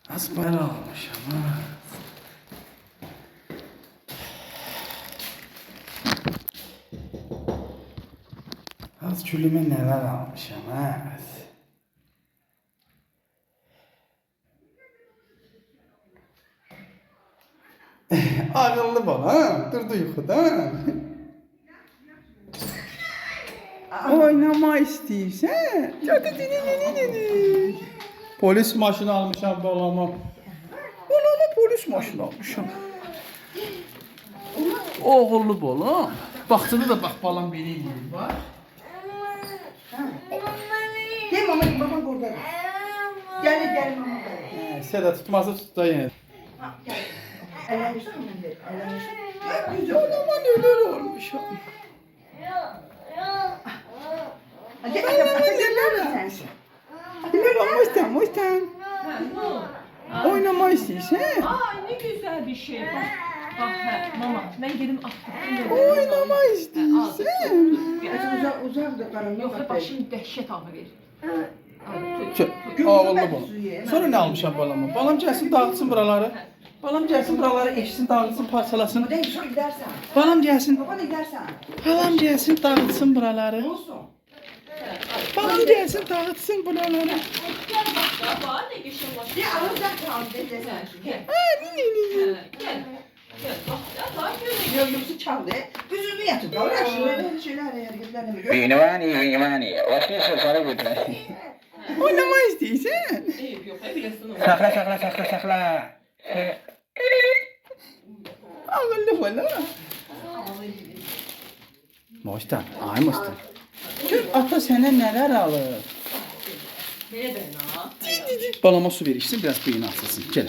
Az para almışım ha. Az külüme neler almışım ha. Ağıllı bana ha. Durdu yuxuda. Oynama istəyirsən? Polis maşını almışam balama. Balama polis maşını almışam. Oğullu balam. Baxtını da bax balam belə eləyir. Bax. Gel mama burada. Gel mama. Seda tutması tut da yenə. Gel. Ellenirsin mi? Ellenirsin. Balama neler olmuşam. Gel sensin. Balam Mustang. Oynama istəyirsən? Ay ne güzel bir şey bak. Bak he, mama ben gelim attım. Oynama istəyirsən? Uzakdır karanlık. Yoksa başın dehşet ağrı verir. Ağıllı balam. Sonra nə almışam balama? Balam gəlsin dağıtsın buraları. Balam gəlsin buraları eşsin, dağıtsın, parçalasın. Bu değil sonra gidersen. Balam gəlsin. Baba da gidersen. Balam gəlsin dağıtsın buraları. Olsun. Balam gəlsin dağıtsın buraları. Var ne geçen var. Bir alacak kaldı desen. Gel. Gel. Gel. Bak ya var böyle. Yoksa çaldı. Üzümü yatır. Doğru aşırı şeyler hareketlerle mi? Vini, başka sokara götür. Oynama istəyirsən? Eyüp yok. Bilesin onu. Sakla. Ağıllı bala. Mostan, ay Mostan. Gör ata sənə nələr alır. Neye ben ha? Balama su ver içsin, biraz beyni açılsın. Gəl.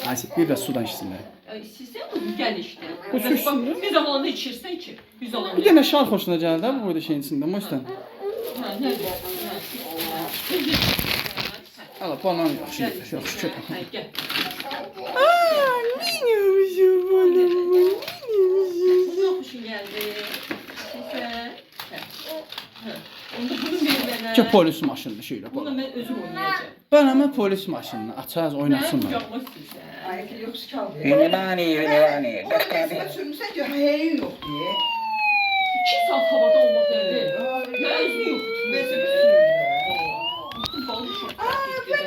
Ayşe, biraz sudan içsinlər. Sizden mi? Gel işte. Bu su içsin. Bir zamanında içirsen içir. Bir zamanında. Bir dənə şal xoşuna gəlir də bu burada şeyin içində, Mostan. Ha, nerede? Ala, balam yaxşı, yaxşı. Ha, gel. Nə yapmışım balama? Buna hoşun geldi. Güzel. Onu bunu bir bana. Ki polis maşınını şeylə Bunu balam. ben özüm oynayacağım. Balama polis maşınını açarız, Ben oynasınlar. yapmak istiyorsan. Ay yoksa çaldı. Vini. O resmen sürmüşsen diyor hey yok diye. 2 saat havada olmak dedi. Ya özü yok. Mesela sürüyor. Bütün balı çok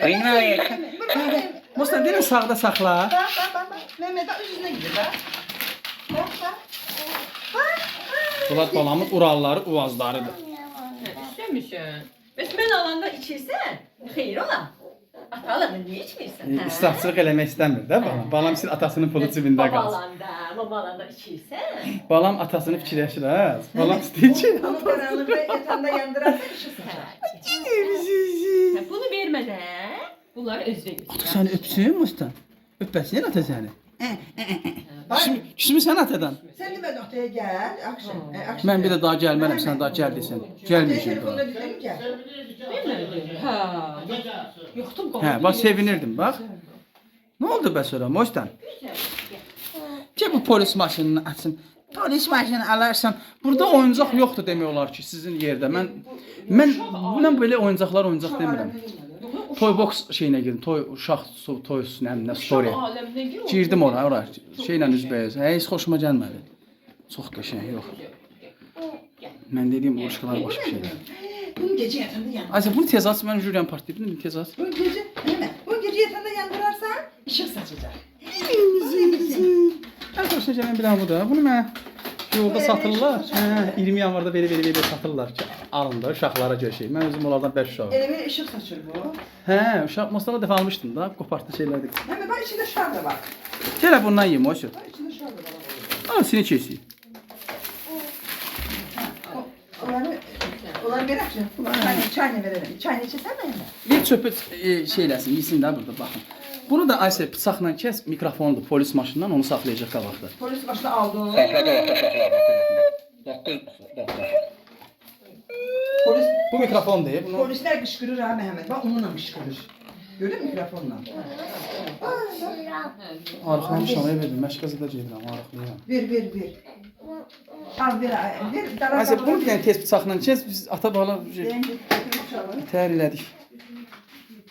Vini. Mostan, deyən sağda saxla. Bak. Mehmet üzerine gidiyor bak. Bak. Bunlar balamın uralları, uvazlarıdır. İstemişsin. Ben alanda içirsen, xeyir ola. Ata alanda niye içmirsən? İsrafçılıq eləmək istəmir də balam. Balam sizin atasının pulu cibində Baba qalsın. alanda içirsən. Balam atasını fikirləşir ha. Balam istəyir ki. Onu karanlıkta yatağında yandırarsan ışırsın. Bunu vermədən bunları özünə götür. Ata səni öpsün Mustan. Öpbəsin ata səni. Bak Küsmü sən atadan. sen de ben noktaya gel. Akşam. Mən bir də daha gəlmərəm, sən daha gəl desən. Gəlməyəcəm Telefonda daha. bizden gel. Vermədim. Ha. Yoxdur baba. Hə, bax sevinirdim bax. Nə oldu bəs ora Mustan? Gəl bu polis maşınını açın. Polis maşını alarsan, burada oyuncaq yoxdur demək olar ki, sizin yerdə. Mən belə oyuncaqlar oyuncaq demirəm. Toy box şeyinə girdim. Toy uşaq toy nə story. Aləmdən gir. Girdim ora şeylə üzbəyiz. Heç xoşuma gəlmədi. Çox qəşəng yox. Mən dediyim o uşaqlar başqa şeylər. Bunu gece yatağında yandır. Ayşə bunu tez aç, mən jüriyəm partlayıb, tez aç. Bu gece, bu gece yatağında yandırarsan ışık saçacak. Ən xoşuna gələn bir dənə bu da. Bunu mən yolda satırlar. Hə, 20 yanvarda belə satırlar ki, alın da uşaqlara göşəy. Mən özüm onlardan 5 uşağam. Elime ışık saçır bu. Hə, uşaq Mustafa dəfə almışdın da, qopartdı şeylərdi. Hemen bak içinde şar da var. Gələ bundan yeyim o şey. Bak içinde şar da var. Al seni keçi. Onları ver akşam. Çayını verelim. Çayını içersen mi hemen? Bir çöpü şeyləsin, yesin də burada baxın. Bunu da Ayşə bıçaqla kəs, mikrofondur, polis maşından onu saxlayacaq qabaqda. Polis başta aldı. Polis, Bu mikrofon deyil, bunu polisler kışkırır ha Mehmet. Bak onunla kışkırır. Gördün mü mikrofonla? arıqlamışam, verdim, məşqəzə də gedirəm, arıqlayıram. Ver. Al ver. Ayşə, bunu bir dənə tez bıçaqla kəs, biz ata bala təhər elədik.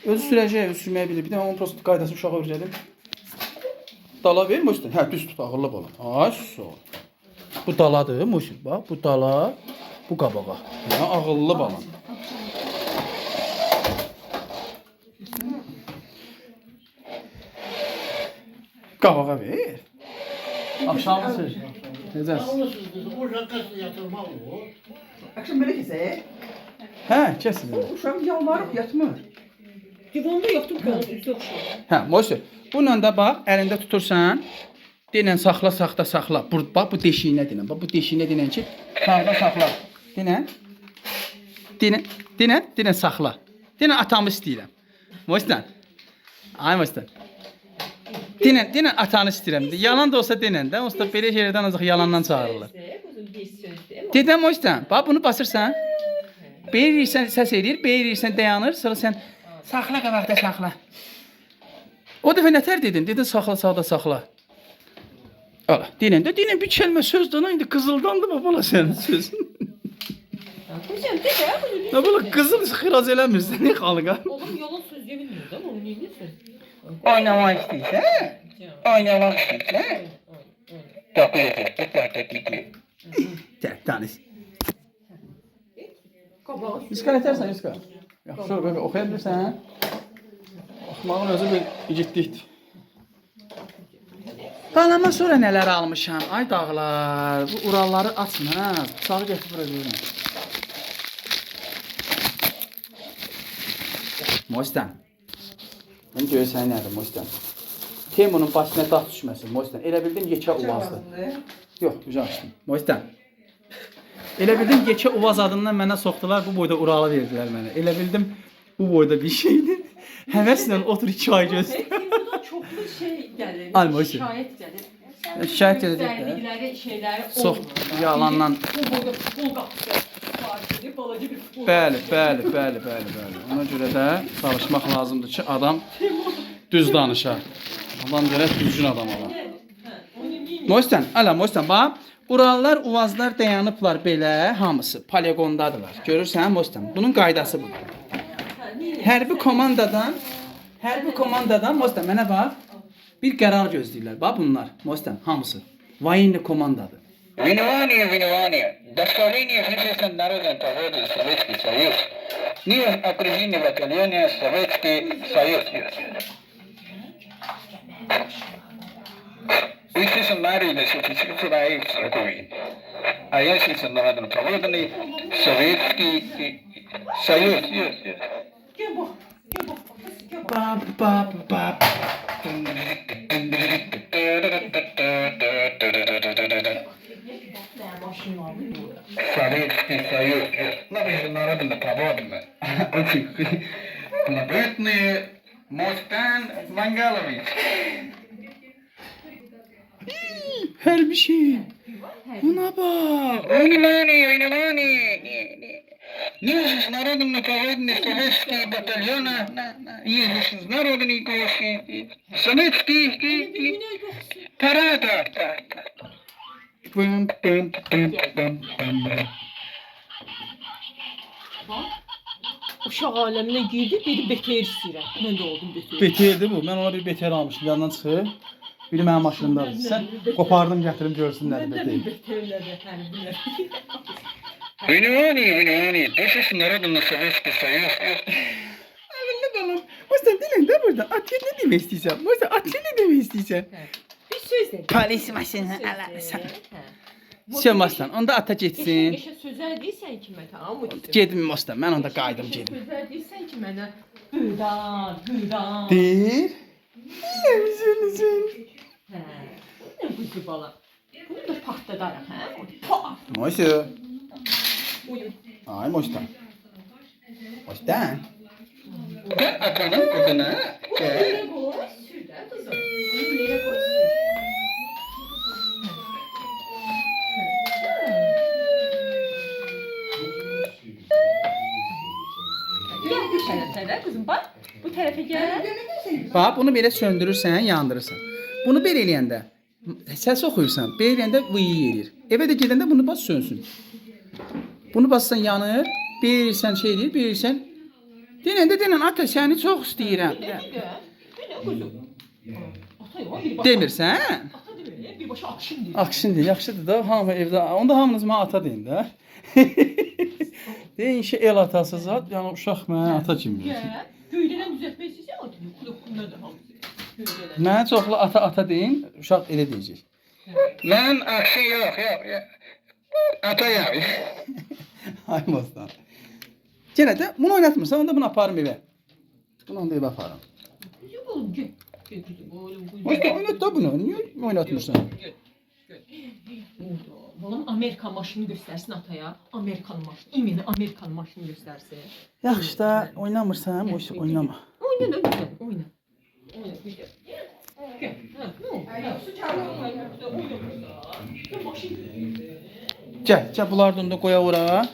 Özü sürəcək, özü sürməyə bilir. Bir də onun prosto qaydası uşağa öyrədim. Dala ver Muhsin. Hə, düz tut, ağırlı bala. Ay, sol. Bu daladır Muhsin. Bax, bu dala, bu qabağa. Hə, ağıllı bala. Qabağa ver. Aşağısı. Necəsən? Bu şakası yatırmak o. Akşam belə kəsək. Hə, kəsin. Uşaq yalvarıb yatmır. Divanda yoxdur qolun üstü oxşar. Hə, Moyse. Bununla da bax, əlində tutursan, denən saxla, saxla, saxla. Bax, bu deşiyinə denən. Bax, bu deşiyinə denən ki, saxla, saxla. Denən. Denən saxla. Denən atamı istəyirəm. Moyse. Ay Moyse. Denən atanı istəyirəm. Yalan da olsa denən də. Onsuz da belə şeylərdən ancaq yalandan çağırırlar. Dedən Moyse, bax bunu basırsan. Beyirirsən, səs edir, beyirirsən, dayanır, sonra sən saxla qabaqda saxla. O dəfə nətər dedin? Dedin saxla, sağda saxla. Ala, denən bir kəlmə söz dana indi qızıldandı babala sənin sözün. Hocam, de ya, bunu Nə bala qızıl xiraz eləmirsən, nə xalqa? oğlum yolun sözü bilmiyor da, onu neyinlisin? Oynamak istəyirsən? Oynamak istəyirsən? Tanış. Qabağı Miska nətərsən, Miska? Yaxşı, qaqa, oxuya bilirsən? Oxumağın özü bir igidlikdir. Qalama sonra nələr almışam? Ay dağlar, bu uralları açın ha. Bıçağı gətirib bura verin. Mostan. Mən görsən nədir Mostan? Temunun başına dağ düşməsin Mostan. Elə bildin yekə uvazdı. Yox, uca açdım. Mostan. Elə bildim yekə uvaz adından mənə soxdular, bu boyda Uralı verdilər mənə. Elə bildim bu boyda bir şeydir. Həvəslə otur 2 ay gözlə. Telefonda çoxlu şey gəlir. Almoşu. Şikayət gəlir. Şikayət edəcək də. Dərdikləri şeyləri Çox yalandan. Bu boyda futbol qapısı. Farklı, balaca bir futbol. Bəli. Ona görə də çalışmaq lazımdır ki, adam düz danışa. Adam gərək düzgün adam ola. Mostan, bax. Urallar, uvazlar dayanıblar belə, hamısı poligondadılar. Görürsən Mostan? Bunun qaydası budur. Hərbi komandadan Mostan mənə bax. Bir qərar gözləyirlər. Bax bunlar, Mostan, hamısı. Военный komandadır. Внимание! Доставление Федерации народной погоды Советский Союз. Ниже окружение батальона Советский Союз. Эти сценарии существуют в А я сейчас народной погоды Советский Союз. Советский Союз. Международная погода. Очень любопытный Мустан Мангалович. Hərbi şey. Buna bax. Внимание! Международный погодный советский батальон. Международный советский парада. Bım. Uşaq aləminə girdi, dedi BTR istəyirəm. Mən də oldum BTR. BTR-dir bu. Mən ona bir BTR almışdım. Yandan çıxıb. Biri mənim maşınımdadır. Sən qopardım, gətirim görsünlər Məndə BTR. bir BTR-lədir, hərbilər. Внимание! Международный советский союз. Ağıllı balam. Sən dilin də burada. Atya nə demək istəyirsən? Atya nə demək istəyirsən? Bir söz de. Polis maşını alarsan. Sönməzsən. Onda ata getsin. Geçə sözlər deyirsən ki, mən tamam mı? Gedim Mostan. Mən onda qayıdım gedim. Sözlər deyirsən ki, mənə hıdan. Deyir. Nə üzünüzün? Hə. Bu nə quzu bala? Bunu da partladaraq, hə? Pa! Moyse. Uyum. Ay Mostan. Mostan. Gel atanın kızına. Gel. Nereye koy? Sür də qızım. Bunu nereye koy? Sür. Gel bu tərəfə də qızım, bax. Bu tərəfə gəl. Bax, bunu belə söndürürsən, yandırırsan. Bunu belə eləyəndə səs oxuyursan, belə eləyəndə vıy edir. Evə də gedəndə bunu bas sönsün. Bunu bassan yanır, verirsən şey deyir, verirsən Denən ata səni çox istəyirəm. Bir də quzum. Ata yox, bir baş. Demirsən? Ata demir, bir başa akşin deyir. Akşin deyil, yaxşıdır da. Hamı evdə. Onda hamınız mənə ata deyin də. Deyin ki, el atası zat, yəni uşaq mənə ata kimi. Gəl, göydələn düzəltmək istəyirsən, o deyir, kulakunda da hamısı. Göydələn. Mənə çoxlu ata deyin, uşaq elə deyəcək. Mən aksi yok. Atayım. Ay Mostan. Yenə də bunu oynatmırsan, onda bunu aparım evə. Bunu onda evə aparım. Güzel oğlum, gel. Gel güzel oğlum, güzel. Mostan oynat da bunu, niyə oynatmırsan? Gel. Balam Amerikan maşını göstersin ataya. Amerikan maşını. İmini Amerikan maşını göstersin. Yaxşı da oynamırsan, boş oynama. Oyna da güzel. Oyna. Oyna güzel. Gel. Ha, ne oldu? Gəl, bunlardan da qoya ora.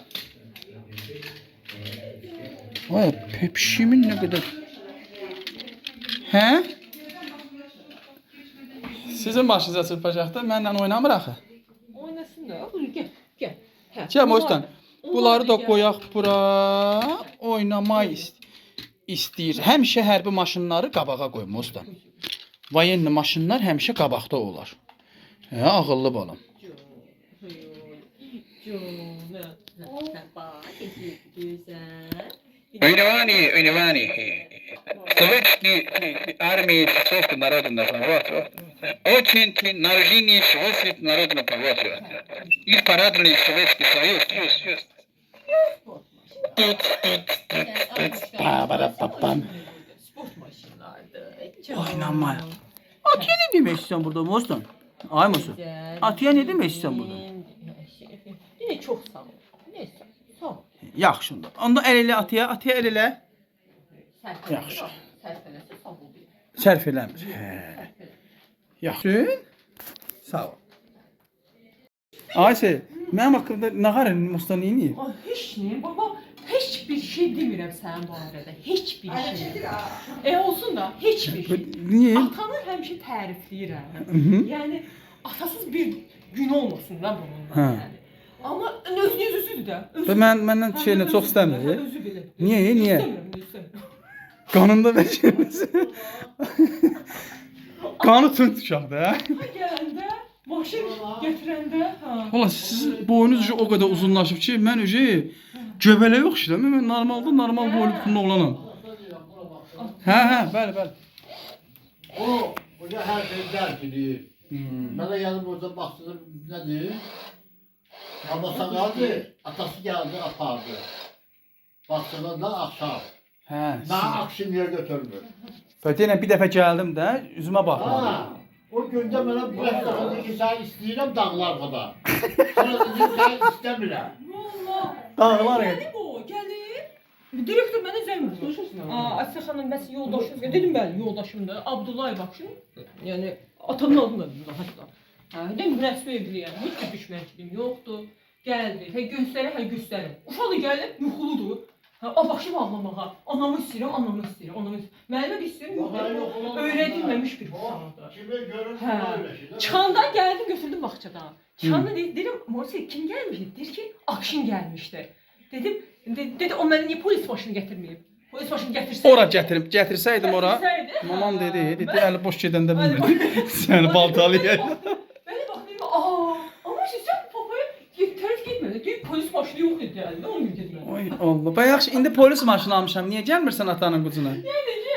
Vay, pepşimin nə qədər. Hə? Sizin başınıza çırpacaq da, mənlə oynamır axı. Oynasın da. Buyur gel. Gel. Hə, Gəl Mostan. Bunları da gel. qoyaq bura. Oynamaq istəyir. Həmişə hərbi maşınları qabağa qoy Mostan. Voyenli maşınlar həmişə qabaqda olar. Hə, ağıllı balam. Унивани. Советский армии Советского народного повода. Очень нарождение Советского народного повода. И парадный Советский Союз. Sport maşınlardı. Oynamaya. Atiye nə demək istəyirsən burada Mostan? Ay Mosu. Atiye nə demək istəyirsən burada? Yine çok sağ ol. Neyse. Sağ ol. Yaxşı onda. Onda əl elə atiyə, atiyə əl elə. Yaxşı. Sərfələsə sağ ol. Sərf eləmir. Hə. Yaxşı. Sağ ol. Ayşe, mənim haqqımda nə qarın Mostan neyini? Ay hiç ne baba. Hiçbir şey demirəm sənin bu arada. Hiçbir şey. Olsun da hiçbir şey. Niyə? Atanı həmişə tərifləyirəm. Yəni atasız bir gün olmasın da bunun. Hə. Yəni. Amma öz yüzüsüdür də. Və məndən şeyini çox istəmir. Özü belə. Niyə? Niyə? İstəmirəm. Qanında bəkirməsin. Qanı tünd uşaqdır, hə? Gələndə, maşın gətirəndə, ha. Valla sizin boyunuz o qədər uzunlaşıb ki, mən göbələ yox ki, mən normal boylu bütün oğlanam. Hə, bəli. O da her şey dert ediyor. Bana yanım orada baktım ne diyor? Babası geldi, atası geldi apardı. Baktığında da akşam. Hə. Daha akşam yer götürmür. Ötəylə bir dəfə gəldim də, üzümə baxmadım. Ha, o günde bana bir defa dedi ki sen istəyirəm dağlar kadar. Sonra dedim sen istəmirəm. Valla. Dağlar Gəlib o, gəlib. Direktor mənə zəng vurdu. Asiyə xanım, bəs yoldaşınız gəlir. Dedim, bəli, yoldaşımdır. Abdullayev Akşin. Yəni, atamın adını da hatta. Dedim, rəsmi evliyəm. Heç bir düşmənçiliyim yoxdur. Gəldi. Göstərir. Uşaq da gəlib, yuxuludur. Başım ağlamağa. Anamı istəyirəm. Mənimə bir istəyirəm, yox. Öyrədilməmiş bir uşaqdır. Kimi görür Hə. öyle şey. Çıxanda gəldim, götürdüm bağçadan. Çıxanda dedim, Morsi kim gəlmişdi? Deyir ki, Akşin gəlmişdi. Dedim, dedi o mənə niyə polis maşını gətirməyib? Polis maşını gətirsəydi. Ora gətirsəydim ora. Mamam dedi, əli boş gedəndə bilmirdim. Səni baltalayır. Mənə bax dedim, amma sən papaya tərəf getmədi. Deyir, polis maşını yox idi əlində, onu dedim. Oy Allah. Bax yaxşı, indi polis maşını almışam. Niyə gəlmirsən atanın qucuna? Yəni ki,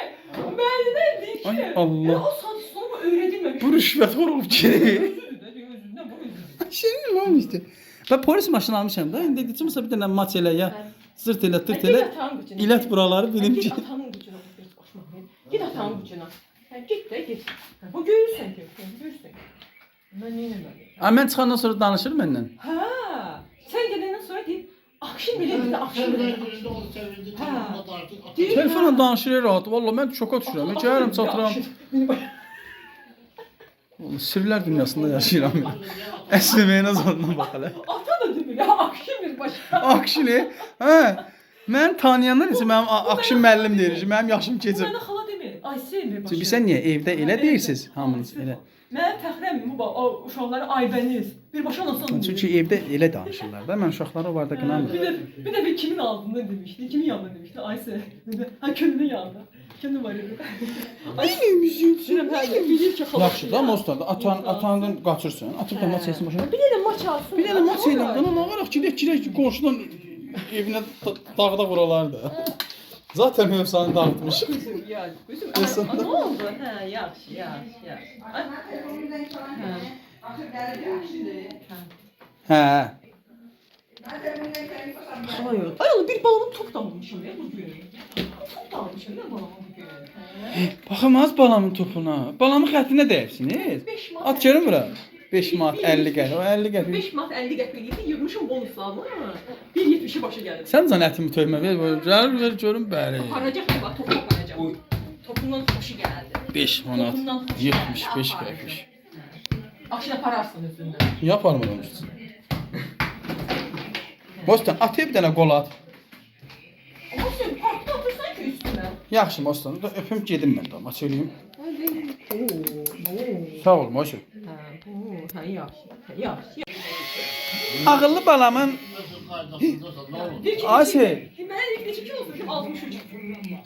məndən deyir ki, Ay Allah. o sadistonu öyrədilməmiş. Bu rüşvətxor olub ki. Özündən bu özündən. Şirin olmuşdu. Ben polis maşını almışam da. İndi gitmişsə bir dənə maç elə ya. Zırt elə, tırt elə. İlət buraları bilim ki. Git atanın gücünə başmaq. Git atanın gücünə. Git də git. Bu görürsən ki, görürsən. Mən nə etməliyəm? Mən çıxandan sonra danışır məndən. Hə, sən gedəndən sonra deyib, Akşin belə dedi, Akşin belə dedi. Sevindirdi, onu sevindirdi. Ha. Telefonla tartıştı. Deyir, Telefonla danışır rahat. Vallahi mən şoka düşürəm. Gəlirəm çatıram. Sirlər dünyasında yaşayıram mən. Əsləməyinə zoruna bax hələ. Ata da demir, Akşin bir başqa. Akşini, hə. Mən tanıyanlar isə mənim Akşin müəllim deyir ki, mənim yaşım keçib. Mənə xala demir, Aysel bir başqa. Çünki sən niyə evdə elə deyirsiz hamınız elə. Mənim fəxrəm bu o uşaqları Aybəniz. Birbaşa anasını. Çünki evdə elə danışırlar da. Mən uşaqları var da qınamıram. Bir də kimin ağzında demişdi, kimin yanında demişdi, Aysə. Ha könlünün yanında. Könlü var idi. Neymişsin? Sürəm hər bilir ki, xalat. Yaxşı da Mostar da atandan qaçırsan. Atıb da maç etsin başına. Bir də maç alsın. Bir dənə maç eləyəndən ona ağaraq girək qonşudan evinə dağda vuralardı. Zaten mövsanı dağıtmış. Qızım, ya, qızım. Nə oldu? Hə, yaxşı. Hə. Ay oğlum bir balımı top dağılmışım ya bugün. Top dağılmışım ya balımı bugün. Baxamaz balamın topuna. Balamın xəttinə dəyibsiniz. 5 manat. At görün bura. 5 manat 50 qəpik. O 50 qəpik. 5 manat 50 qəpik yığmışım bonuslarını. 1.70'i başa gəldi. Sən zənətimi töymə ver. Ver görün bəli. Aparacaq da bax, topu aparacaq. Topundan xoşu gəldi. 5 manat 75 qəpik. Axşam apararsın özündən. Yaparım onu üstüne. Mostan at bir dənə qol at. Amma sən parkda atırsan ki üstünə. Yaxşı Mostan. Da öpüm gedim mən də. Maç eləyim. Oo. Sağ ol Mostan. Hə, yaxşı. Ağıllı balamın Ayşe. Mən neçə kilo olmuşum? 63.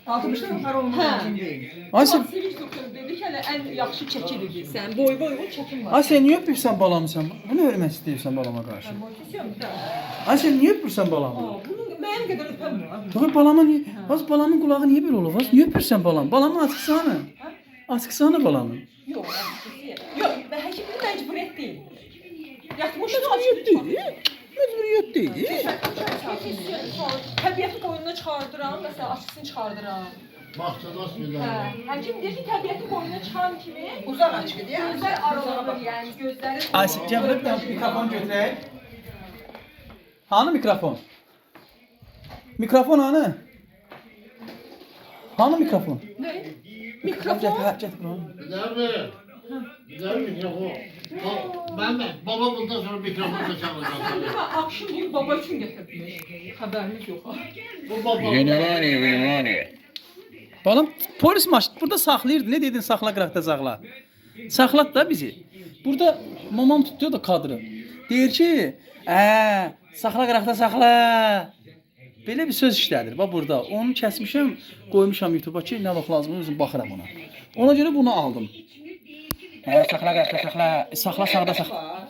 60'dan yukarı olmayan değil. Ayşe. Sevinç doktoru dedi ki, hələ ən yaxşı çəkilidir. Sən boy çəkin var. Ayşe niyə öpürsən balamı sən? Bunu ölmək istəyirsən balama qarşı? Boy kəsiyorum da. Ayşe niyə öpürsən balamı? Bunun mənim qədər öpəm var. Yox balama niyə? Az balamın qulağı niyə belə olur? Az niyə öpürsən balamı? Balamı açıqsana. Açıqsana balamı. Yox, mən həkimin məcburiyyət deyil. Yatmışdı açıq deyil. Məcburiyyət deyil. Təbiəti qoynuna çıxardıram, məsələn, açısını çıxardıram. Bahçede söyler. Həkim deyir ki, təbiəti qoynuna çıxan kimi Uzak açık diye. gözlər aralanır, yəni gözləri... Ayşe gəl bir dənə mikrofon götürək. Hanı mikrofon? Mikrofon hanı? Hanı mikrofon? Nə? Gətir, Mikrofon? gətir bura. Gider mi? Gider mi mikrofon? Mehmet, baba bundan sonra mikrofonu da çalacak. Səndə akşam bunu baba üçün gətirmiş. Xəbəriniz yox. Bu baba. Ünvani. Balam polis maşını burada saxlayırdı. Ne dedin saxla qıraqda saxla. Saxlat da bizi. Burada mamam tutuyor da kadrı. Deyir ki, saxla qıraqda saxla. Belə bir söz işlədir. Bax burada. Onu kəsmişəm, qoymuşam YouTube-a ki, nə vaxt lazım özüm baxıram ona. Ona görə bunu aldım. Saxla qıraqda saxla. Saxla sağda saxla.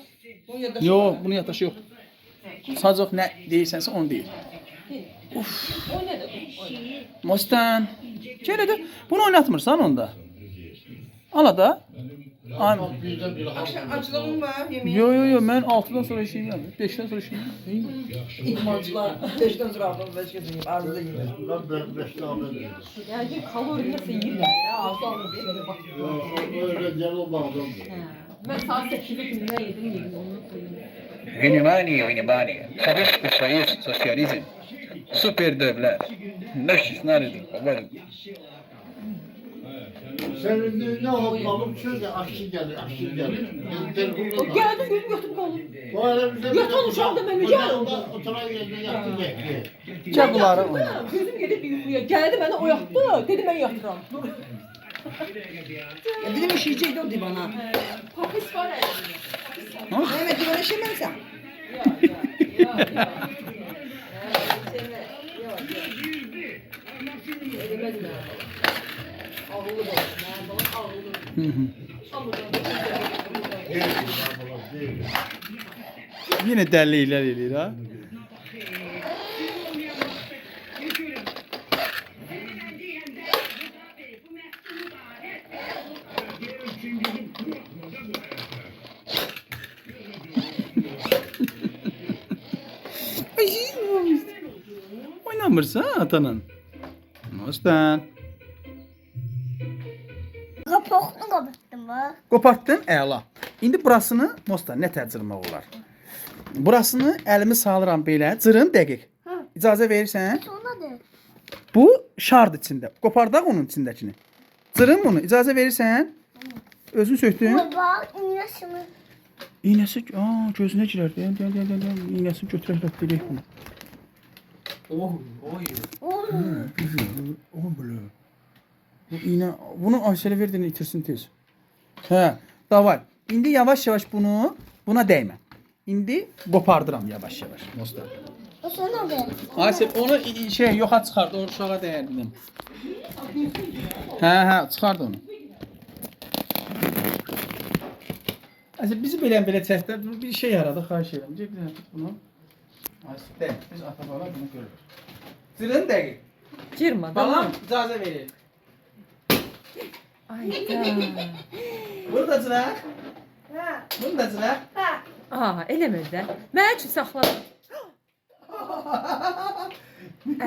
Yox, bunun yataşı yox. Sadəcə nə deyirsənsə onu deyir. O nədir? Mostan. Gələ də bunu oynatmırsan onda. Ala da. Birden bir Açlığım var yemeği. Yo mən 6-dan sonra işləyirəm. 5-dən sonra işləyirəm. İdmancılar 5'ten sonra aldım 5 kez yiyeyim. Arzuda yiyeyim. Ben 5 tane dedim. Yəni kalori nəsə yeyirlər ya, ağzı alır belə bax. Öyle canım bağladım. Mən saat 8-də gündə yedim onu söyləyim. Ünvani. Sovetski Soyuz, sosyalizm. Süper devlet. Naşis narızım. Senin ne oldu? Babam şöyle aşçı gelir. O gəldi gün götürüb qalıb. Bu aramızda Yatan uşaq da mən necə aldım? Oturan yerine yattı bekliyor. Gəl bunları oyna. Gözüm gedib bir yuxuya. Gəldi məni oyatdı, dedi mən yatıram. Dur. Ya dedim işeyecekti o bana. Papis var ya. Mehmet divana işemezsen. Yine dəliliklər eləyir ha. Oynamırsa atanın. Mostan. Qapaqını qapattım bax. Qopartdın, əla. İndi burasını Mostan nə təcrübə olar? Burasını əlimi salıram belə, cırın dəqiq. İcazə verirsən? Sonadır. Bu şard içində. Qopardaq onun içindəkini. Cırın bunu, icazə verirsən? Özün söktün. Bax, iynəsini. İynəsi, gözünə girər. Deyən. İynəsini götürək bilək bunu. O belə. Bu iynə, bunu Ayşələ verdin itirsin tez. Hə, davay. İndi yavaş-yavaş buna dəymə. İndi qopardıram yavaş-yavaş. Dostlar. O sana ver. Asif onu yoxa çıxart, o uşağa dəyər dedim. Hə, çıxart onu. Asif bizi belə çəkdə bir şey yaradı, xahiş edirəm. Bir dənə tut bunu. Asif, dəy, biz ata-bala bunu görürük. Zırın dəqiq. Girmə. Balam icazə verir. Ayda. Burada cıraq. Bunu da cıraq. Eləmir də. Mən üçün saxla.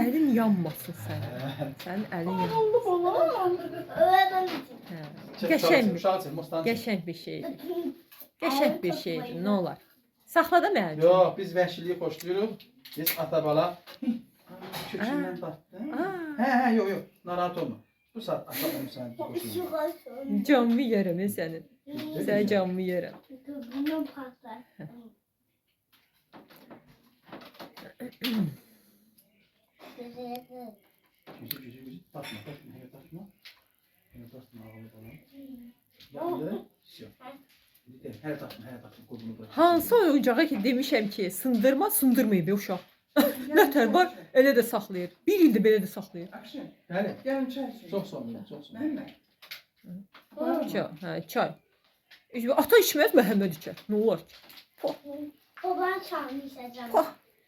Əlin yanmasın sənin. Sənin əlin yanmasın. Öğren. Qəşəng. Uşağı çək, mostan çək. Qəşəng bir şeydir. Qəşəng bir şeydir. Nə olar? Saxla da mənim üçün. Yox, biz vəhşiliyi xoşlayırıq. Biz ata-bala. Kökündən dartdı. Hə, yox. Narahat olma. Bu saat ata-bala səni xoşlayır. Canımı yerəm sənin. Sənin canımı yerəm. Bunu patlar. Gücü. Takma. Hələ takma, ağlı bala. Yandı. Siyah. Hələ takma, qolunu bırak. Hansı oyuncağa ki demişəm ki, sındırmayıb uşaq. Nətər var, elə də saxlayır. Bir ildir belə də saxlayır. Bəli. Gəlin çay içək. Çox sağ olun, çox sağ olun. Çay, çay. Ata içməz, Məhəmməd içər. Nə olar ki? Baban çalmışacağım.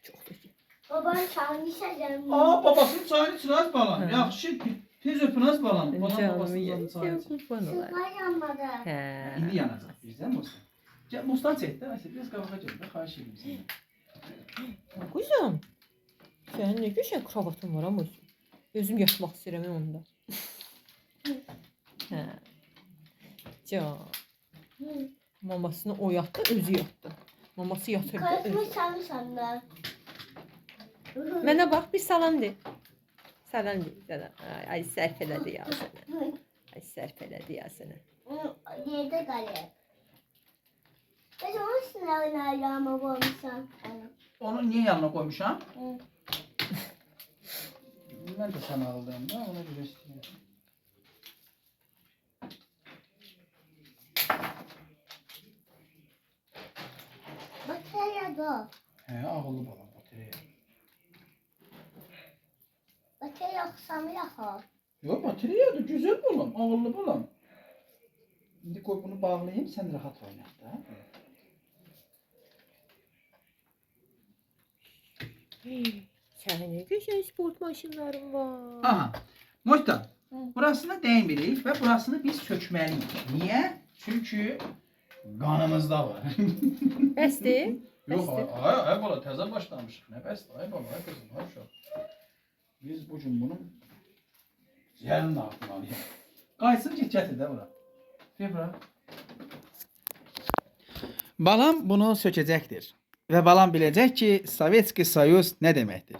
Çox da ki. Baban çalmışacağım. Babasının çayını içirəz balam. Yaxşı, tez öpünəz balam. Balam Canımı babasının yerəm. çayını içir. Qurban olar. Sıkar yanmadı. Hə. İndi yanacaq bizdən Mostan. Gəl Mostan çək də, Asif, biraz qabağa gəl də, xahiş edirəm səndən. Quzum. Sənin nə gözəl kravatın var amma. Özüm yatmaq istəyirəm onda. Hə. Can. Mamasını oyatdı, özü yatdı. Maması yatırdı. Karışma Özü. çalmışam ben. Mənə bax, bir salam de. Salam de. Salam. Ay sərf elədi ya sənə. Ay sərf elədi ya sənə. Yerde kalıyor. Ben onun sınavına ayağıma koymuşam. Onu niyə yanına qoymuşam? Hı. Mən də sən ağıldayım da, ona görə istəyirəm. Batarya da. Hə, ağıllı balam, batarya. Batarya oxsamı yaxı. Yox, bataryadır, gözəl balam, ağıllı balam. İndi qoy bunu bağlayayım, sən rahat oynat da. Sənin nə gözəl sport maşınların var. Aha, Mostan, Hı. burasını dəymirik və burasını biz sökməliyik. Niyə? Çünki qanımızda var. Bəsdir? Yox, ay bala, təzə başlamışıq. Nə bəsdir, ay bala, ay qızım, ay uşaq. Biz bugün bunun ziyarını atmalıyıq. Qaysın ki, gətir də bura. Ver bura. Balam bunu sökəcəkdir. Və balam biləcək ki, Sovetski Soyuz nə deməkdir.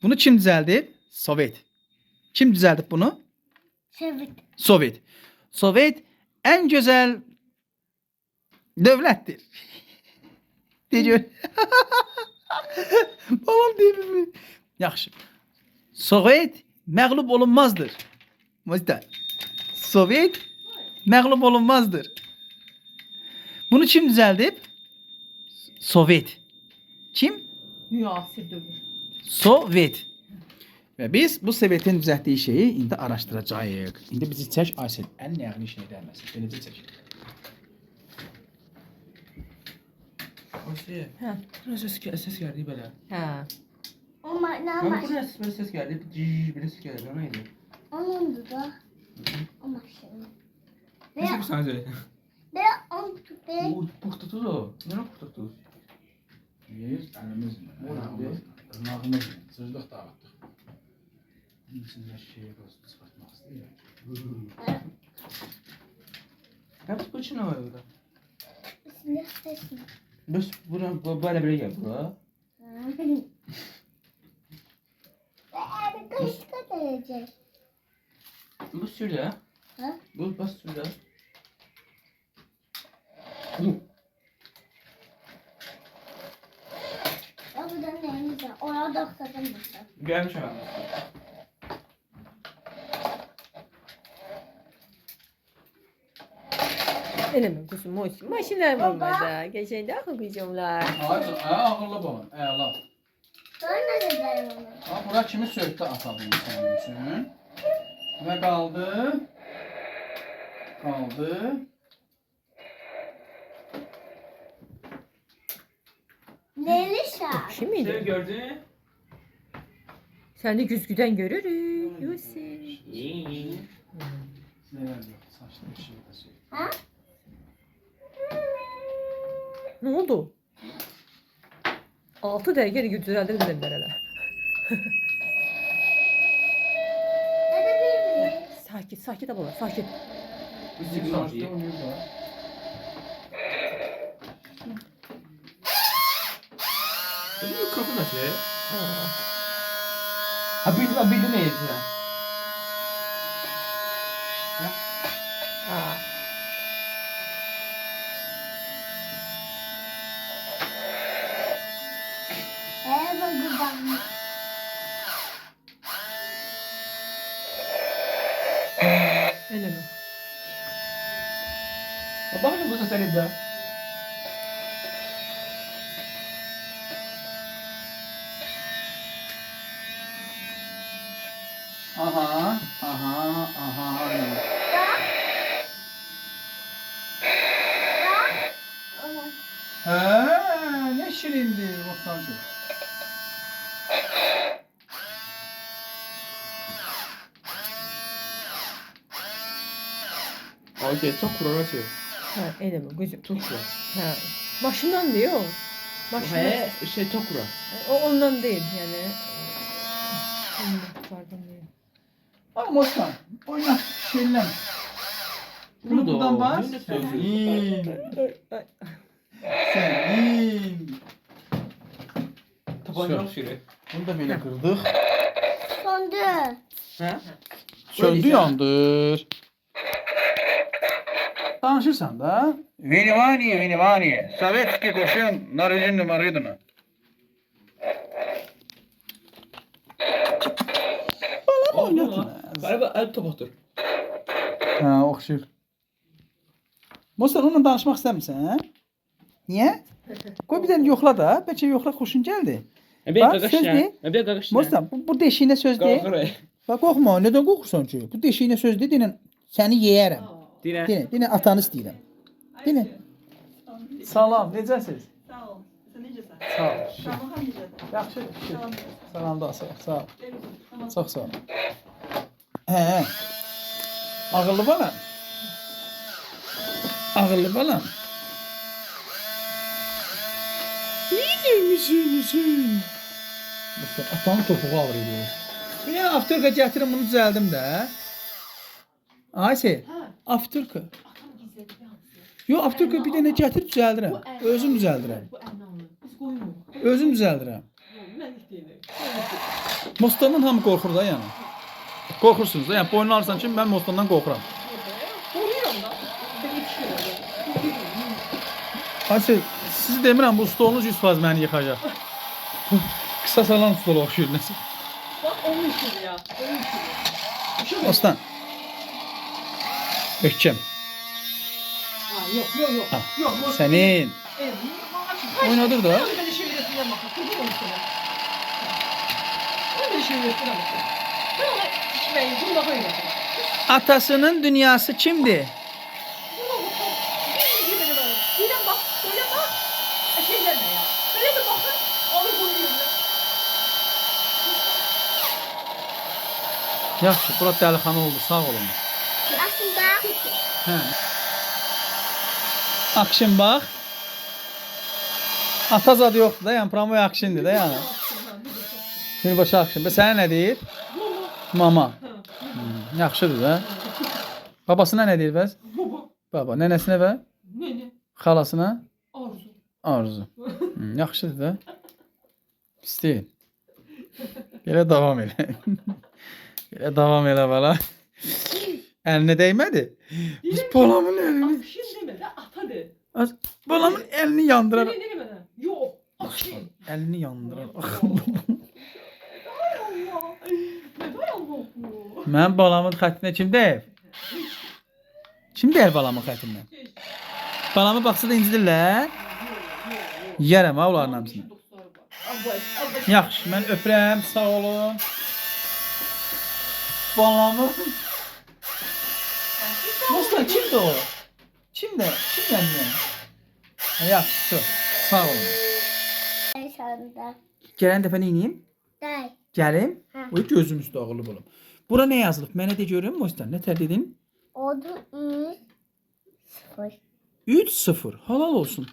Bunu kim düzəldib? Sovet. Kim düzəldib bunu? Sevit. Sovet. Sovet ən gözəl dövlətdir. Deyir. Balam deyir. Yaxşı. Sovet məğlub olunmazdır. Mostan. Sovet məğlub olunmazdır. Bunu kim düzəldib? Sovet. Kim? Müasir dövr. Sovet. Və biz bu Sovetin düzəltdiyi şeyi indi araşdıracağıq. İndi bizi çək Aysel. Əlin ayağını işinə dəyməsin. Beləcə çək. Asiye, Hə. buraya ses geldi böyle. Hə. Ama ne Ben maş? buraya böyle ses geldi, cıj böyle ses geldi. O neydi? Onundu da. O maşını. Nasıl bir Ve sana söyle? on ve Bu puhtutuz o. Ne o puhtutuz? Biz əlimizlə, dırnağımızla cırdıq dağıtdıq. Bunun içində şeyi çıxartmaq istəyirəm. Ya bu için ne var orada? bismillah sesini. Bas böyle gel bura. Ve abi kaşık atacak. Bu sürle. Ha? Bu bas sürle. Ya buradan neyimiz var? Oraya da oksadım burada. Gelmiş abi. Eləmə quzum, maşinlər var burada. Keçəndə axı quzumlar. Ağırlı balon. Əla. Sonra ne dedim onu? Ha, bura kimi sökdü atalım sənin üçün. Və qaldı. Nelişa? Kim idi? Sen gördün? Səni güzgüdən görürük. Yusuf. İyi. Nələr yox, saçlı bir şey də sökdü. Ha? Nə oldu? 6 dəqiqə düzəldir dedilər hələ. Ne de bilmiyorum. Sakit abla, sakit. Üstü Saçlı bir oynuyor da. Mikrofon açıyor. Ha. Ha bildim ne yeter. Ha. Evet babam. Eləmə. Bakın bu sefer de. Aha. Hə, nə şirindir Bostancı. Okey, çok kurar açıyor. Hə, eləmə quzum. Çok kurar. Hə. Maşından deyil o. Maşından. He, çok kurar. O ondan deyil, yəni. Pardon deyil. Bak Bostan, oynat şeylem. Bunu da buradan o, bas. yine sözü. Senin. Tabancalı şirin. Bunu da böyle kırdık. Sondu. He? Söndü yandır. Danışırsan da. Внимание. Советский кушен наружный марыдана. Galiba el topaktır. Ha, oxşur. Bostan onunla danışmaq istəmirsən, hə? Niyə? Qoy bir dənə yoxla da, bəlkə yoxla xoşun gəldi. Bir Bak, qaqış söz ne? de. Bir qaqış ne? Bostan, bu deşiyinə söz de. Qalxır. Bax, qorxma, nədən qorxursan ki? Bu deşiyinə söz de, denən səni yeyərəm. Dinə. Denən atanı istəyirəm. Denən. Salam, necəsiz? Sağ ol. Sen necəsən? Sağ ol. Şamlıqan necədir? Yaxşı. Salam da, sağ ol. Tamam. Çox sağ ol. Hə. Ağıllı balam. Ağıllı balam. İyi misin? Bax, atanın topuğu ağrı edir. Bir dənə afturka gətirin, bunu düzəldim də. Ayşe, afturka. Yo, afturka bir dənə gətirib düzəldirəm. Özüm düzəldirəm. Bu ənamlı. Biz qoymuruq. Özüm düzəldirəm. Mən istəyirəm. Mostandan hamı qorxur da yəni. Qorxursunuz da, yəni boynunu alırsan ki, mən Mostandan qorxuram. Qoruyuram da. Ben yetişiyorum. Ayşe, sizi demirəm, bu stolunuz 100% məni yıxacaq. Qısa salan stol oxşuyur nəsə. Bak onun işidir ya. Onun işidir. Mostan. Ökkem. Ha, yok. Ha, Yok. Sənin. Evet. Oynadır da. Ben işe verirsin bakın. Kızım onu sana. Ben işe verirsin bakın. Ben ona içmeyin. Bunu da koyun. Atasının dünyası kimdir? Birden bak. Böyle bak. Şeylerine ya. Böyle de bakın. Alır koyuyor. Yaxşı, bura dəlixana oldu, sağ olun. Aslında. Hə. Akşin bax. Ata zad yoxdur da, yəni promo akşindir də yəni. Birbaşa akşin. Bəs sənə nə deyir? Mama. Yaxşıdır da. Babasına nə deyir bəs? Baba. Nənəsinə və? Nene. Xalasına? Arzu. Arzu. Yaxşıdır da. Pis deyil. Belə davam elə. Belə davam elə bala. Əlinə dəymədi. Biz balamın əlini... Akşin deme de ata de. Balamın əlini yandırar. Ne demeden? Yok. Akşin. Əlini yandırar. Allah. Neden Allah bu? Mənim balamın xəttinə kim dəyib? Kim dəyib balamın xəttindən? Hiç. Balama baxsa da incidirlər. Yərəm ha onların hamısını. Yaxşı, mən öpürəm, sağ olun. Balamı. Dostlar, kimdir o? Kimdir? Kimdir? Yaxşı, sağ olun. Yaşanda. Gələn dəfə nə edeyim? Day. Gəlim. Hə. Oy gözümüz dağılıb olum. Bura nə yazılıb? Mənə de görüm, Mostan. Nə tər dedin? Odu 0. 3-0. Halal olsun.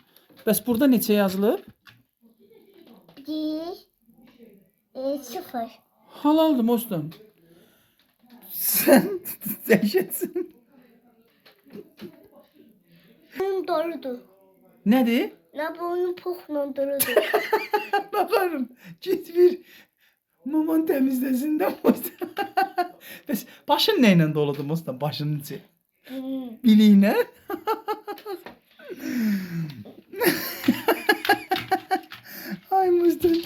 Bəs burada neçə yazılıb? 1 0. Halaldır Mostan. Sən dəhşətsin. Bunun doğrudur. Nədir? Ne bunun puhla doğrudur. Bakarım. Git bir maman təmizləsin də Mostan. Bəs başın nə ilə doludur Mostan? Başının içi. Biliyinə? Ay Mostan.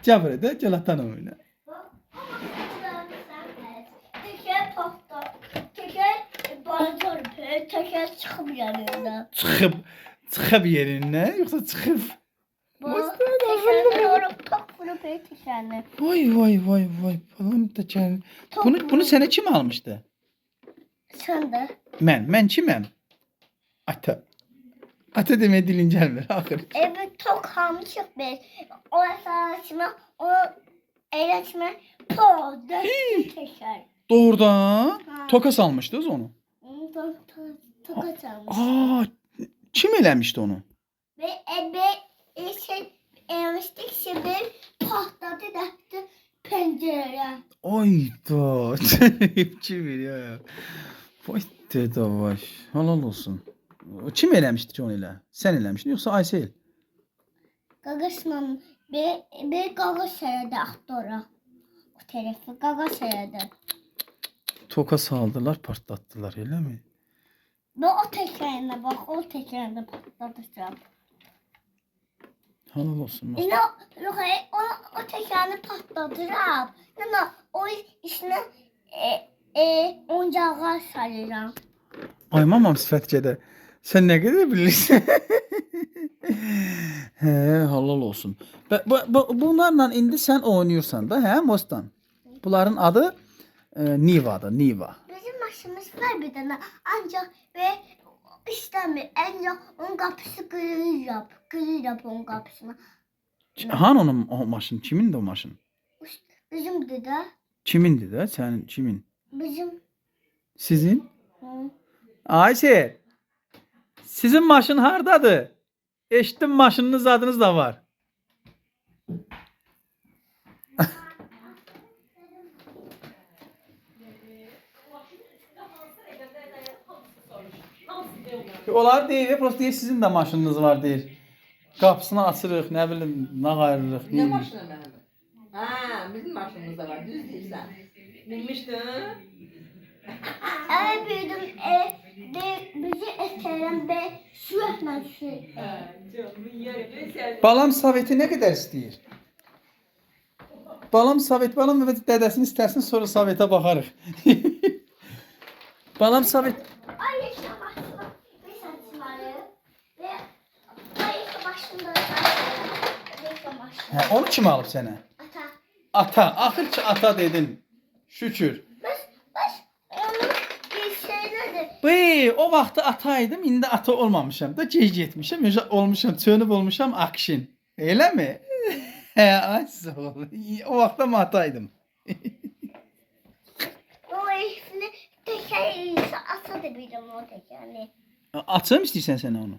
Gəl buraya da, gəl atanım oyna. Teker tahta. Teker bazı teker çıkıp yanında. Çıxıb yerindən, yoxsa çıxıb? Bu tekerden doğru top vurup tekerine. Vay, balam təkər. Bunu sənə kim almışdı? Sen de. Mən kiməm? Ata. Ata deməyə dilin gəlmir axır. Evet tok hamçık bir. O esasına o eğlenceme tok dört teker. Doğrudan toka salmışdınız onu. Tok açalım. Aa, kim eləmişdi onu? Ve şey eğlenmiştik şimdi patladı döktü pencereye. Ayda. Kim ya? Vay dedavaş. Halal olsun. Kim eləmişdi ki onu elə? Sən eləmişdin yoxsa Aysel? Gagasla bir gagas seredi aktora. O tarafı gagas seredi. Toka saldılar, partlattılar, elə mi? Ve o tekerine bak o tekerine patlatacağım. Halal olsun. Yine yok o tekerini patlatacağım. Yine o içine oyuncağı saracağım. Ay mamam sifət gedə. Sən nə qədər bilirsən? Hə, halal olsun. Bunlarla indi sən oynayırsan da, hə, Mostan? Bunların adı Niva'dır, Niva. Bizim maşımız var bir tane ancak ve istemiyor. Ancak onun kapısı kırır yap onun kapısını. Han onun o maşın? Kimindir o maşın? Bizim dede, Kimindir də? Sənin kimin? bizim Sizin? hı, Ayşe. Sizin maşın hardadır? Eşitdim maşınınız adınız da var. Onlar deyir, prosta deyir, sizin də maşınınız var deyir. Qapısını açırıq, nə bilim, nağayırırıq. Ne maşını benim? Ha, bizim maşınımız da var, düz değilsen. Bilmişdin? eve büyüdüm, bizi etkilenen be su etmez su. Canım yerim. Balam Saveti nə qədər istəyir? Balam Savet, balam və dədəsini istərsin, sonra Savetə baxarıq. Balam Savet. Ay yaşa başında bir saçmaları ve ay yaşa başında yaşa başında. Hə, onu kim alıb sənə? Ata. Ata, axır ki ata dedin. Şükür. Baş onun bir şey nedir? Bey, o vaxtı ataydım, indi ata olmamışam da, gec getmişəm, yoxsa olmuşam, çönüb olmuşam akşin. Eləmi? Hə, ay sağ ol. O vaxtda mı ataydım? O herifini teker ata da bildim o tekerini. Açım istəyirsən sən onu?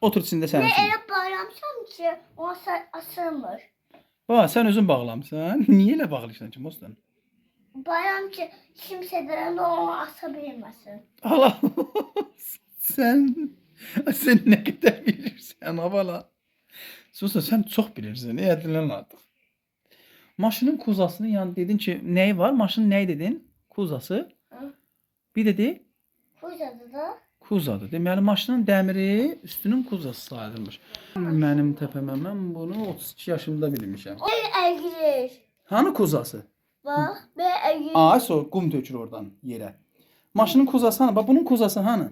Otur içində Ve sənsin. ele bağlamışam ki o asılmır. Bax, sən özün bağlamısan. Niyə elə bağlıysan ki, Mostan? Bayram ki kimseden de onu asabilmesin. Allah. Sən nə qədər bilirsən, abala. Susa, sən çox bilirsən, edilən artıq. Maşının kuzasını yani dedin ki, neyi var? Maşının neyi dedin? Kuzası. Hı. Bir dedi Kuzadı da. kuzadır. Deməli maşının dəmiri üstünün kuzası sayılmış. Mənim təpəmə mən bunu 32 yaşımda bilmişəm. O ergilir. Hanı kuzası? Bak ve ergilir. Sonra qum tökür oradan yerə. Maşının kuzası hanı? Bax bunun kuzası hanı?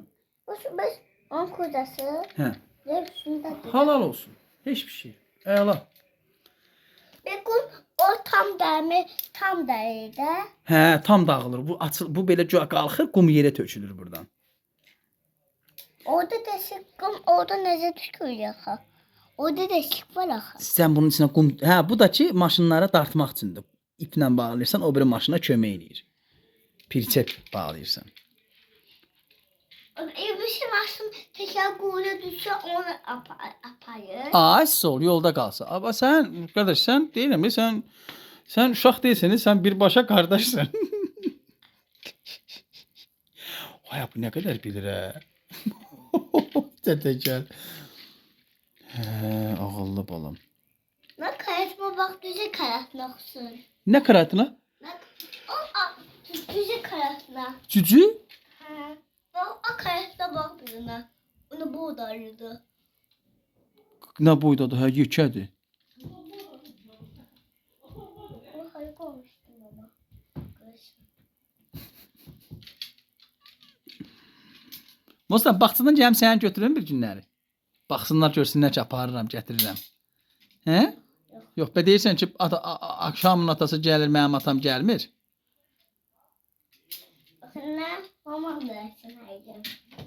Onun kocası Hə. ve üstündedir. Halal olsun. Heç bir şey. Əla. Bir gün o tam deride. Hə, tam dağılır. Bu belə cüa qalxır, qum yerə tökülür burdan. Orada deşik kum, orada neze tükürüyor ha. Orada deşik var ha. Sən bunun içinə qum, hə, bu da ki maşınlara dartmaq üçündür. İplə bağlayırsan, o biri maşına kömək eləyir. Pirçep bağlayırsan. Bir şey maşın teker kuyruğa düşse onu apayır. Ay, sol yolda qalsa. Amma sən, qardaş, sən deyirəm, sən uşaq deyilsən, sən birbaşa qardaşsan. Vay, bu nə qədər bilir hə. Tətəkəl. Hə, ağıllı balam. Ne kayatıma bak düze kayatına olsun. Nə qıratına? Düze kayatına. Cücü? Ha. Bak o kayatına bak birine. Onu bu darladı. Nə boydadır, hə, yekədir. Onu harika olmuştum ama. Mustafa, baxçıdan gələm səni götürürəm bir günləri. Baxsınlar, görsünlər ki, aparıram, gətirirəm. Hə? Yox, bə deyirsən ki, axşamın atası gəlir, mənim atam gəlmir. Ne? Mamam dersin her gün.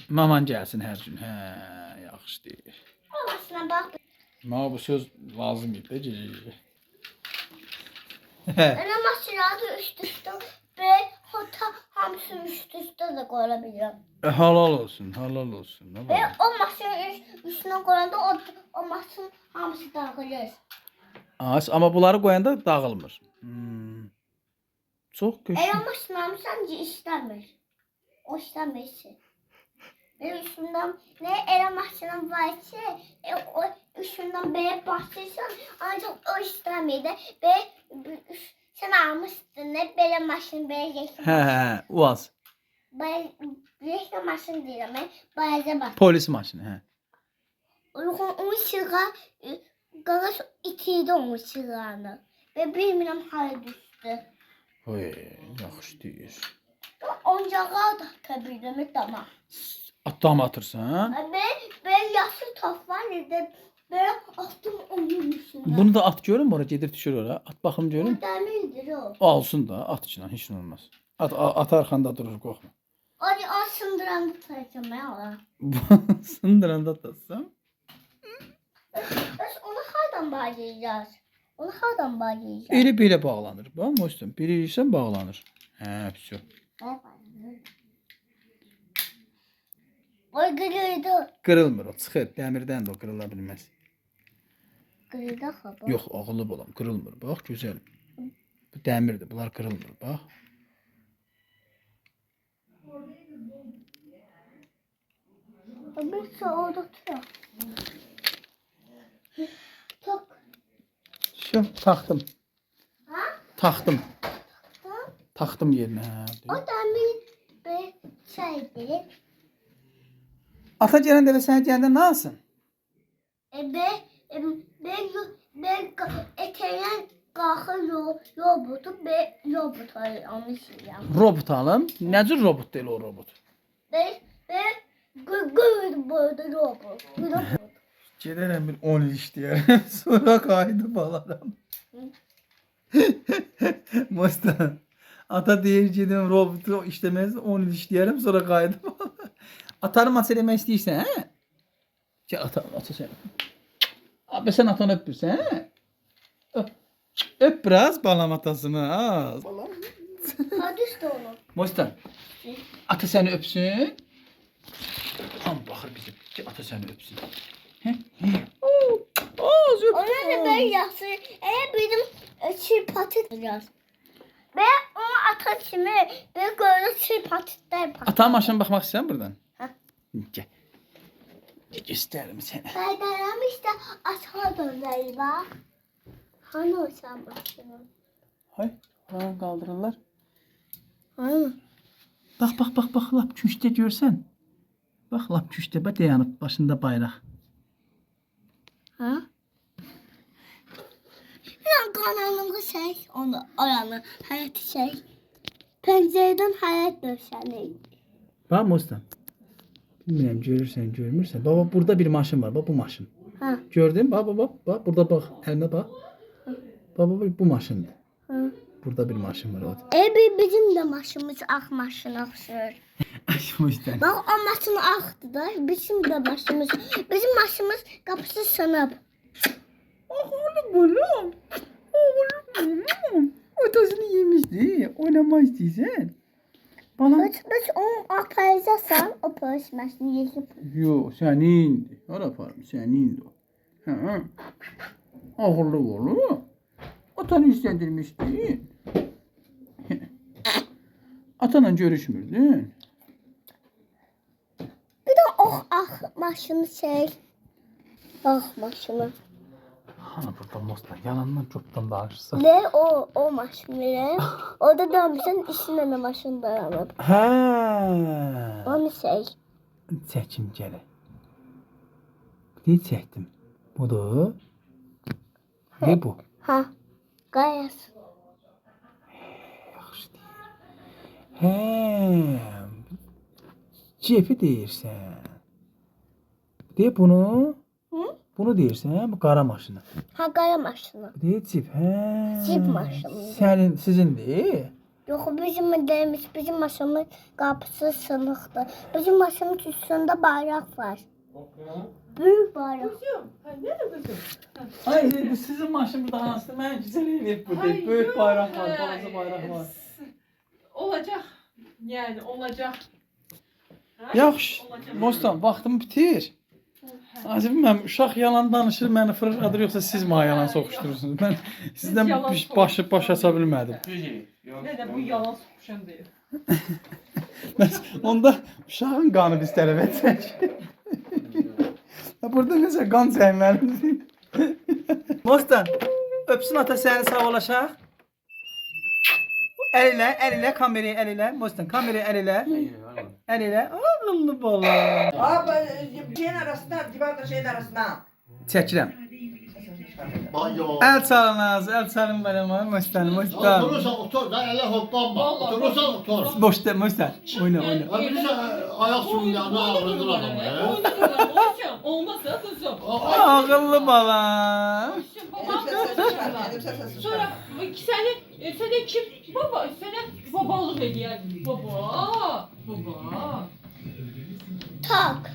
Maman gəlsin hər gün. Hə, yaxşı deyir. Babasına bak. Mənə bu söz lazım idi, gecə. Ben ama sırada üst üste ve hatta hamısı üst üste de koyabilirim. Halal olsun, halal olsun. Nə Ve var? o masanın üstüne koyanda o masanın hamısı dağılır. Amma bunları qoyanda dağılmır. Çox Eğer köşk. masanın hamısı işlenmir. O işlenmesi. Ve üstünden ne eğer masanın varsa o üstünden B'ye bastırsan ancak o işlenmeydi. Ve sen almıştın ne böyle maşın böyle geçti. Hə, uaz. Böyle maşın değil ama bayağı bastı. Polis maşını, hə. Onun sıra garaj itirdi onun sıranı. Ve bilmiyorum hale düştü. Oy, yaxşı deyir. Oncağa da tabii tamam. Atdam atırsan, hə? Ve yaşlı top var dedi. Böyle attım onun üstüne. Bunu da at görüm, ora gedir düşür ora. At baxım görüm. Bu demirdir o. Alsın da, at içindən, heç nə olmaz. At arxanda durur, qorxma. O sındıran tutacağım ya. Sındıranda atarsam. Biz onu hardan bağlayacağız? Onu hardan bağlayacağız? Elə belə bağlanır. Bax, Mostan, bilirsən bağlanır. Hə, pis. O kırıldı. Qırılmır o, çıxır. Dəmirdən də o qırıla bilməz. Kırıldı hava. Yox, ağıllı balam, qırılmır. Bax, gözəl. Bu dəmirdir, bunlar qırılmır, bax. Bir orada tutuyor. Çok. Şu, taxdım. Ha? Taxdım. Tamam. Taxdım yerinə. Hə. O demir bir şeydi. Ata gələn dəfə sənə gələndə nə alsın? Ben eteğen kalkır robotu ve robot onu şeyim. Robot alım. Nə cür robot deyil o robot? Ve gır böyle robot. Gedərəm bir 10 il işləyərəm, sonra qayıdıb alaram. Mostan. Ata deyir gedim robotu işləməz 10 il işləyərəm, sonra qayıdıb alaram. Atanı maç eləmək istəyirsən, hə? Gəl ata sən. Abi sən atanı öpürsən, hə? Öp biraz balam atasını, az. Hadi işte onu. Mostan. Ata səni öpsün. Tam baxır bizim. Ki ata səni öpsün. Hə? Az öptü. Ona da böyle yapsın. Benim çirpatit biraz. Ve onu atan şimdi böyle böyle çirpatitler yapar. Atan maşına baxmaq istəyirsən buradan? Hə. Gəl. Gəl göstərim sənə. Faydalanım işte aşağı dönler bak. Hani o sen başını? Hay, falan qaldırırlar. Hani? Bax, lap küşdə görsən. Bax, lap küşdə bax dayanıb başında bayraq. Ha? Bir kanalımda şey, onu oranı, hayat şey. Pencereden hayat döşeni. Bax Mostan. Bilmirəm görürsən, görmürsən. Baba burada bir maşın var. Bax bu maşın. Ha. Gördün? Bax, bax, burada bax, əlinə bax. Baba bu maşındır. Ha. Burada bir maşın var orada. Bizim de maşımız ağ maşına oxşur. Açmışdan. Bax o maşın ağdır da. Bizim de maşımız. Bizim maşımız qapısı sınıb. Oğlum oğlum. Oğlum. Otasını yemişdi. Oynamak istiyorsan. Bana... Biz onu aparacaqsan, o polis maşını yiyip. Yo, senindir. Hara aparım, senindir o. Ha. Ağırlı oğlum. Atanı istəndirmişdin. Atanla görüşmürdün. Bir de o ağ maşını Ağ maşını. Hana burada Mostan, yalandan çoktan danışırsan. Ne o maşın ne? Orada dönmüşsən işinlə maşın dayanıb. Hə. Onu Çəkim gələ. Ne çəkdim? Budur. Ne bu? Ha. Qayas. Yaxşı deyir. Hə. Cepi deyirsən. De bunu. Hı? Bunu deyirsən, bu qara maşını. Ha qara maşını. Bu deyir cip. Hə. Cip maşını. Sənin, sizindir. Yox, bizim demiş, bizim maşının qapısı sınıqdır. Bizim maşının üstündə bayraq var. Böyük bayraq. Kızım, ha, nerede kızım? Ay, bu sizin maşın burada hansı? Mən güzel eləyib bu deyil. Böyük bayraq var, balaca bayraq var. Olacak. Yani olacak. Ha? Yaxşı. Olacak. Mostan, vaxtım bitir. Azim mən uşaq yalan danışır, məni fırladır yoxsa siz mənə yalan soxuşdurursunuz. Mən sizdən yalan baş aça bilmədim. Ne de bu yalan sokuşan değil. Bəs onda uşağın qanı biz tələb etsək. Burada necə qan çəkməlidir? Mostan, öpsün ata səni sağolaşaq. El ilə, kamerayı el ilə. Mostan, kamerayı el ilə. El ilə. Ağıllı bala. Abi şeyin arasında, divarla şeyin arasında. Çəkirəm. Bayo. El çalın mənə, Mostan, Mostan. Oturursan otur, da elə hoppanma. Oturursan otur. Boşda, Mostan. Oyna. Ha bilirsən, ayak suyun yanına ağrıdır adamı. Olmaz da kızım. Ağıllı bala. Sonra seni kim baba seni babalık ediyor. Baba. Tak.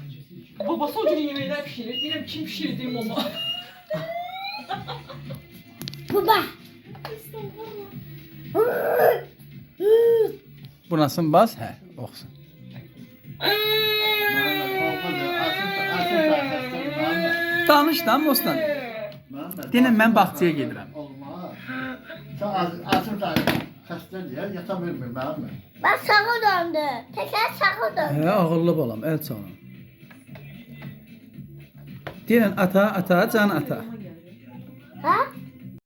Babası o gün yemekler pişirir. Deyirəm kim pişirdim ama. Baba. Bu nasıl bas? Hə, oxusun. Danış da Mostan. Denən mən bağçaya gedirəm. Olmaz. Sen asıl da xəstə deyə yata bilmir mənimlə. Bak sağa döndü. Tekrar sağa döndü. Hə, ağıllı balam, el çalın. Denən ata, can ata. Ha?